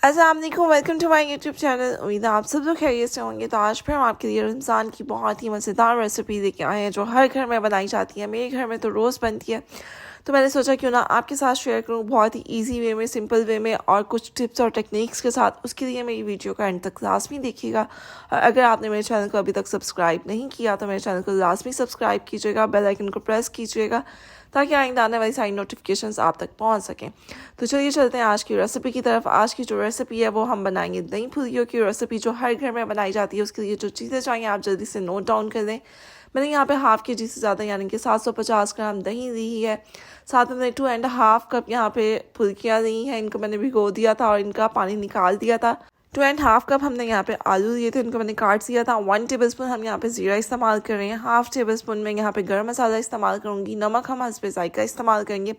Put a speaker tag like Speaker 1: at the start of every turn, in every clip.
Speaker 1: अस्सलाम वालेकुम, welcome to my YouTube channel. उम्मीद है आप सब लोग खैरियत से होंगे। तो आज फिर हम आपके लिए रमज़ान की बहुत ही मज़ेदार रेसिपी लेके आए हैं जो हर घर में बनाई जाती है। मेरे घर में तो रोज़ बनती है, तो मैंने सोचा क्यों ना आपके साथ शेयर करूं बहुत ही इजी वे में, सिंपल वे में और कुछ टिप्स और टेक्निक्स के साथ। उसके लिए मेरी वीडियो का एंड तक लाजमी देखिएगा। और अगर आपने मेरे चैनल को अभी तक सब्सक्राइब नहीं किया तो मेरे चैनल को लाजमी सब्सक्राइब कीजिएगा, बेल आइकन को प्रेस कीजिएगा ताकि आइंदा आने वाली सारी नोटिफिकेशंस आप तक पहुंच सकें। तो चलिए चलते हैं आज की रेसिपी की तरफ। आज की जो रेसिपी है वो हम बनाएंगे दही फुल्कियों की रेसिपी जो हर घर में बनाई जाती है। उसके लिए जो चीज़ें चाहिए आप जल्दी से नोट डाउन कर लें। मैंने यहाँ पे हाफ़ के जी से ज़्यादा यानी कि 750 ग्राम दही ली है। साथ में मैंने 2.5 कप यहाँ पे फुल्कियाँ ली हैं। इनको मैंने भिगो दिया था और इनका पानी निकाल दिया था। 2.5 कप हमने यहाँ पे आलू लिए थे, इनको मैंने काट दिया था। 1 टेबलस्पून हम यहाँ पे ज़ीरा इस्तेमाल कर रहे हैं। हाफ़ टेबलस्पून में यहाँ पे गर्म मसाला इस्तेमाल करूँगी। नमक हम हस्बे ज़ायका इस्तेमाल करेंगे।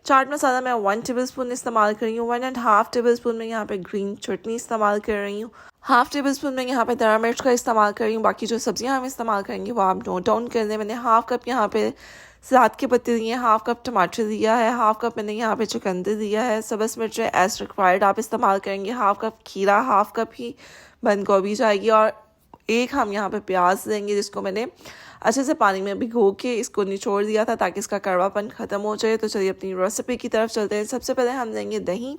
Speaker 1: चाट मसाला मैं 1 टेबलस्पून इस्तेमाल कर रही हूँ। 1.5 टेबलस्पून में यहाँ पे ग्रीन चटनी इस्तेमाल कर रही हूँ। हाफ़ टेबलस्पून में यहाँ पे दरा मिर्च का इस्तेमाल कर रही हूँ। बाकी जो सब्जियाँ हम इस्तेमाल करेंगे वो आप नोट डाउन कर लें। मैंने हाफ़ कप यहाँ पे सलाद के पत्ते लिए हैं, हाफ़ कप टमाटर लिया है, हाफ़ कप मैंने यहाँ पे चुकंदर लिया है। सब्ज़ मिर्च एज रिक्वायर्ड आप इस्तेमाल करेंगे। हाफ़ कप खीरा, हाफ़ कप ही बंद गोभी जाएगी और एक हम यहाँ पे प्याज लेंगे जिसको मैंने अच्छे से पानी में भिगो के इसको निचोड़ दिया था ताकि इसका कड़वापन ख़त्म हो जाए। तो चलिए अपनी रेसिपी की तरफ चलते हैं। सबसे पहले हम लेंगे दही।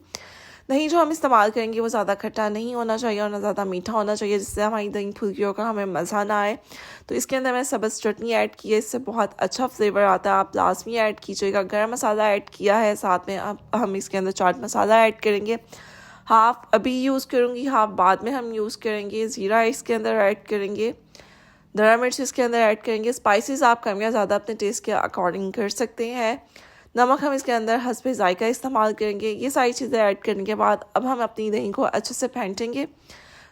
Speaker 1: दही जो हम इस्तेमाल करेंगे वो ज़्यादा खट्टा नहीं होना चाहिए और ना ज़्यादा मीठा होना चाहिए, जिससे हमारी दही फुल्कियों का हमें मज़ा ना आए। तो इसके अंदर मैंने सब्ज़ चटनी ऐड की है, इससे बहुत अच्छा फ्लेवर आता है। आप लाजमी ऐड कीजिएगा। गर्म मसाला ऐड किया है, साथ में अब हम इसके अंदर चाट मसाला ऐड करेंगे। हाफ़ अभी यूज़ करूँगी, हाफ़ बाद में हम यूज़ करेंगे। ज़ीरा इसके अंदर ऐड करेंगे। दरा मिर्च इसके अंदर ऐड करेंगे। स्पाइसेस आप कम या ज़्यादा अपने टेस्ट के अकॉर्डिंग कर सकते हैं। नमक हम इसके अंदर हस्बे ज़ायका इस्तेमाल करेंगे। ये सारी चीज़ें ऐड करने के बाद अब हम अपनी दही को अच्छे से फेंटेंगे।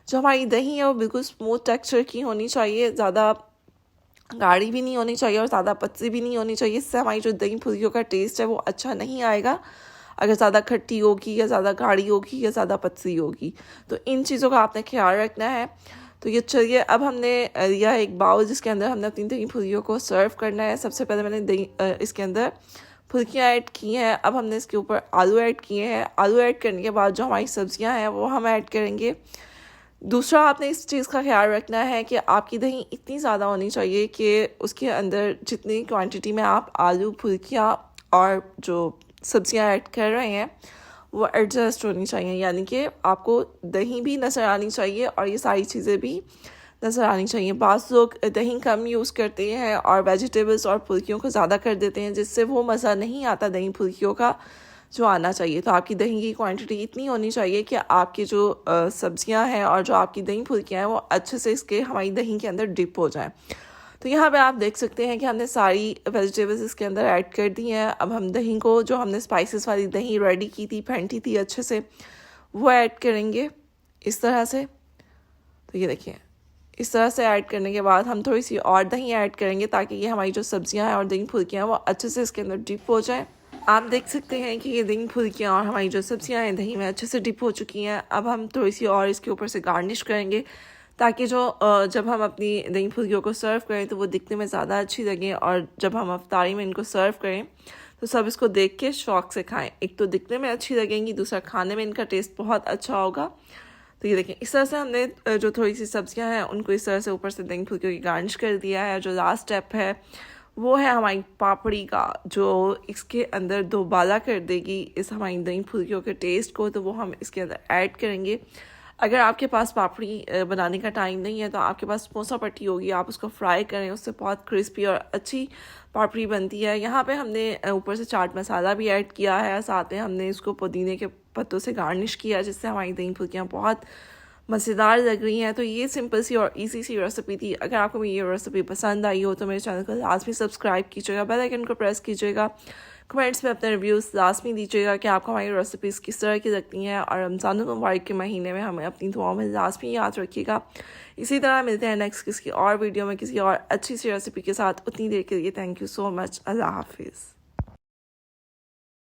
Speaker 1: जो हमारी दही है वो बिल्कुल स्मूथ टेक्सचर की होनी चाहिए, ज़्यादा गाढ़ी भी नहीं होनी चाहिए और ज़्यादा पतली भी नहीं होनी चाहिए। इससे हमारी जो दही फुल्कियों का टेस्ट है वो अच्छा नहीं आएगा। अगर ज़्यादा खट्टी होगी या ज़्यादा गाढ़ी होगी या ज़्यादा पतली होगी, तो इन चीज़ों का आपने ख्याल रखना है। तो ये चलिए अब हमने लिया एक बाउल जिसके अंदर हमने अपनी दही फुल्कियों को सर्व करना है। सबसे पहले मैंने दही इसके अंदर फुल्कियाँ ऐड की हैं। अब हमने इसके ऊपर आलू ऐड किए हैं। आलू ऐड करने के बाद जो हमारी सब्जियां हैं वो हम ऐड करेंगे। दूसरा आपने इस चीज़ का ख्याल रखना है कि आपकी दही इतनी ज़्यादा होनी चाहिए कि उसके अंदर जितनी क्वांटिटी में आप आलू, फुल्कियाँ और जो सब्जियां ऐड कर रहे हैं वो एडजस्ट होनी चाहिए, यानी कि आपको दही भी नज़र आनी चाहिए और ये सारी चीज़ें भी नज़र आनी चाहिए। बाज़ लोग दही कम यूज़ करते हैं और वेजिटेबल्स और फुल्कियों को ज़्यादा कर देते हैं, जिससे वो मज़ा नहीं आता दही फुल्कियों का जो आना चाहिए। तो आपकी दही की क्वांटिटी इतनी होनी चाहिए कि आपकी जो सब्जियां हैं और जो आपकी दही फुल्कियाँ हैं वो अच्छे से इसके हमारी दही के अंदर डिप हो जाएं। तो यहाँ पे आप देख सकते हैं कि हमने सारी वेजिटेबल्स इसके अंदर ऐड कर दी हैं। अब हम दही को, जो हमने स्पाइसेस वाली दही रेडी की थी, फेंटी थी अच्छे से, वो ऐड करेंगे इस तरह से। तो ये देखिए, इस तरह से ऐड करने के बाद हम थोड़ी सी और दही ऐड करेंगे ताकि ये हमारी जो सब्जियां हैं और दही फुल्कियाँ हैं वो अच्छे से इसके अंदर डिप हो जाए। आप देख सकते हैं कि ये दही फुल्कियाँ और हमारी जो सब्जियां हैं दही में अच्छे से डिप हो चुकी हैं। अब हम थोड़ी सी और इसके ऊपर से गार्निश करेंगे ताकि जो जब हम अपनी दही फुल्कियों को सर्व करें तो वो दिखने में ज़्यादा अच्छी लगे और जब हम अफ्तारी में इनको सर्व करें तो सब इसको देख के शौक़ से खाएं। एक तो दिखने में अच्छी लगेंगी, दूसरा खाने में इनका टेस्ट बहुत अच्छा होगा। तो ये देखें, इस तरह से हमने जो थोड़ी सी सब्जियां हैं उनको इस तरह से ऊपर से दही फुल्कियों की गार्निश कर दिया है। जो लास्ट स्टेप है वो है हमारी पापड़ी का, जो इसके अंदर दोबाला कर देगी इस हमारी दही फुल्कियों के टेस्ट को। तो वो हम इसके अंदर ऐड करेंगे। अगर आपके पास पापड़ी बनाने का टाइम नहीं है तो आपके पास समोसा पट्टी होगी, आप उसको फ्राई करें, उससे बहुत क्रिस्पी और अच्छी पापड़ी बनती है। यहाँ पे हमने ऊपर से चाट मसाला भी ऐड किया है, साथ में हमने इसको पुदीने के पत्तों से गार्निश किया जिससे हमारी दही फुल्कियाँ बहुत मज़ेदार लग रही हैं। तो ये सिंपल सी और इजी सी रेसिपी थी। अगर आपको मेरी ये रेसिपी पसंद आई हो तो मेरे चैनल को लाजमी सब्सक्राइब कीजिएगा, बेल आइकन को प्रेस कीजिएगा, कमेंट्स में अपने रिव्यूज़ लाजमी दीजिएगा कि आपको हमारी रेसिपीज़ किस तरह की लगती हैं और रमज़ान मुबारक के महीने में हमें अपनी दुआओं में लाजमी याद रखिएगा। इसी तरह मिलते हैं नेक्स्ट किसी और वीडियो में किसी और अच्छी सी रेसिपी के साथ। उतनी देर के लिए थैंक यू सो मच। अल्लाह हाफिज़।